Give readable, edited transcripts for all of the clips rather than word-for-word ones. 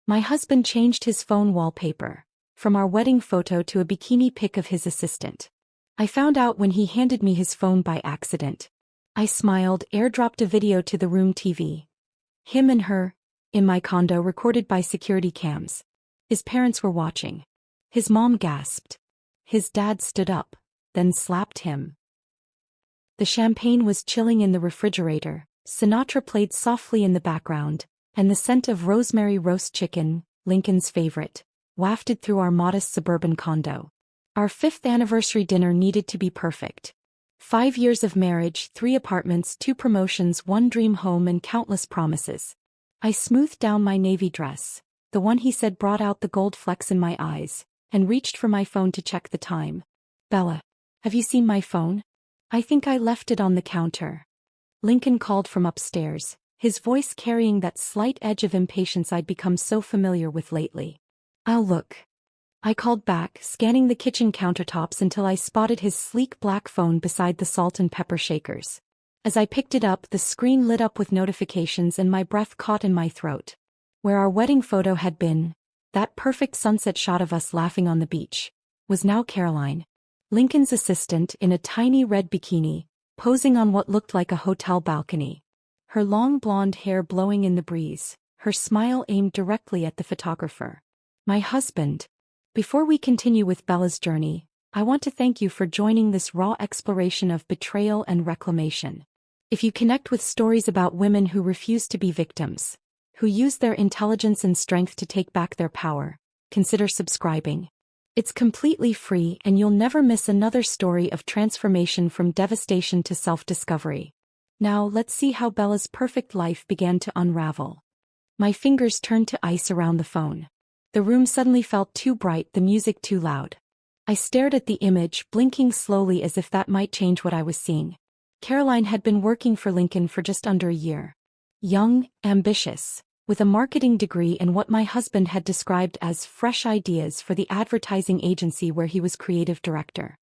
My husband changed his phone wallpaper, from our wedding photo to a bikini pic of his assistant. I found out when he handed me his phone by accident. I smiled, airdropped a video to the room TV. Him and her, in my condo, recorded by security cams. His parents were watching. His mom gasped. His dad stood up, then slapped him. The champagne was chilling in the refrigerator, Sinatra played softly in the background, and the scent of rosemary roast chicken, Lincoln's favorite, wafted through our modest suburban condo. Our 5th anniversary dinner needed to be perfect. 5 years of marriage, 3 apartments, 2 promotions, 1 dream home, and countless promises. I smoothed down my navy dress, the one he said brought out the gold flecks in my eyes, and reached for my phone to check the time. Bella, have you seen my phone? I think I left it on the counter. Lincoln called from upstairs, his voice carrying that slight edge of impatience I'd become so familiar with lately. I'll look. I called back, scanning the kitchen countertops until I spotted his sleek black phone beside the salt and pepper shakers. As I picked it up, the screen lit up with notifications and my breath caught in my throat. Where our wedding photo had been, that perfect sunset shot of us laughing on the beach, was now Caroline, Lincoln's assistant, in a tiny red bikini, posing on what looked like a hotel balcony. Her long blonde hair blowing in the breeze, her smile aimed directly at the photographer. My husband. Before we continue with Bella's journey, I want to thank you for joining this raw exploration of betrayal and reclamation. If you connect with stories about women who refuse to be victims, who use their intelligence and strength to take back their power, consider subscribing. It's completely free and you'll never miss another story of transformation from devastation to self-discovery. Now let's see how Bella's perfect life began to unravel. My fingers turned to ice around the phone. The room suddenly felt too bright, the music too loud. I stared at the image, blinking slowly as if that might change what I was seeing. Caroline had been working for Lincoln for just under a year. Young, ambitious, with a marketing degree and what my husband had described as fresh ideas for the advertising agency where he was creative director.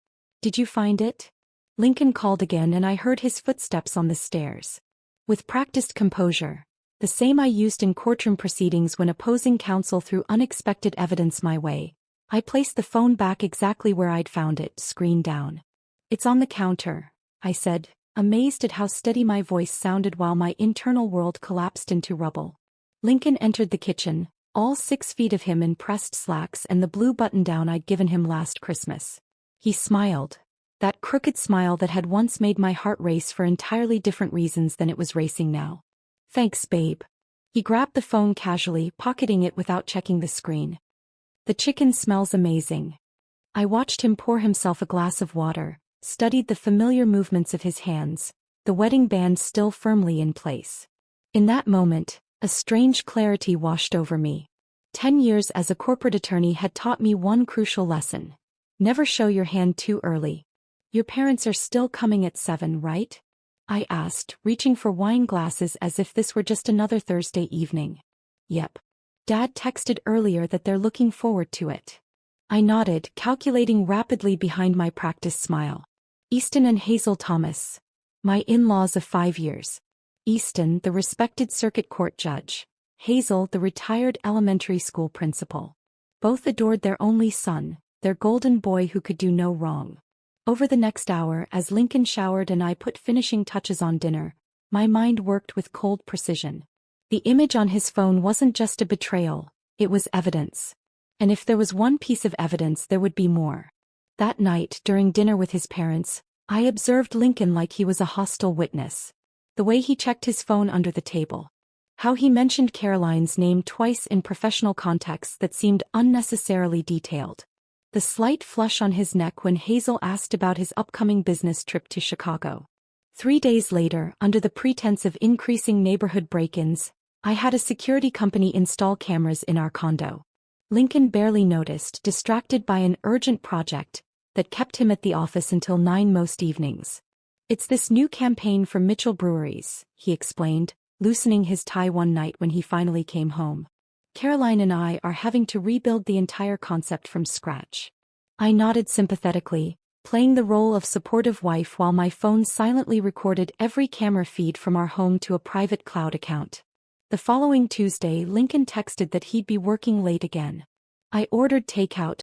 Did you find it? Lincoln called again and I heard his footsteps on the stairs. With practiced composure, the same I used in courtroom proceedings when opposing counsel threw unexpected evidence my way, I placed the phone back exactly where I'd found it, screen down. It's on the counter, I said, amazed at how steady my voice sounded while my internal world collapsed into rubble. Lincoln entered the kitchen, all 6 feet of him in pressed slacks and the blue button-down I'd given him last Christmas. He smiled, that crooked smile that had once made my heart race for entirely different reasons than it was racing now. Thanks, babe. He grabbed the phone casually, pocketing it without checking the screen. The chicken smells amazing. I watched him pour himself a glass of water, studied the familiar movements of his hands, the wedding band still firmly in place. In that moment, a strange clarity washed over me. 10 years as a corporate attorney had taught me one crucial lesson. Never show your hand too early. Your parents are still coming at 7, right? I asked, reaching for wine glasses as if this were just another Thursday evening. Yep. Dad texted earlier that they're looking forward to it. I nodded, calculating rapidly behind my practiced smile. Easton and Hazel Thomas. My in-laws of 5 years. Easton, the respected circuit court judge. Hazel, the retired elementary school principal. Both adored their only son, their golden boy who could do no wrong. Over the next hour, as Lincoln showered and I put finishing touches on dinner, my mind worked with cold precision. The image on his phone wasn't just a betrayal, it was evidence. And if there was one piece of evidence, there would be more. That night, during dinner with his parents, I observed Lincoln like he was a hostile witness. The way he checked his phone under the table. How he mentioned Caroline's name twice in professional contexts that seemed unnecessarily detailed. The slight flush on his neck when Hazel asked about his upcoming business trip to Chicago. 3 days later, under the pretense of increasing neighborhood break-ins, I had a security company install cameras in our condo. Lincoln barely noticed, distracted by an urgent project that kept him at the office until 9 most evenings. It's this new campaign for Mitchell Breweries, he explained, loosening his tie one night when he finally came home. Caroline and I are having to rebuild the entire concept from scratch. I nodded sympathetically, playing the role of supportive wife while my phone silently recorded every camera feed from our home to a private cloud account. The following Tuesday, Lincoln texted that he'd be working late again. I ordered takeout,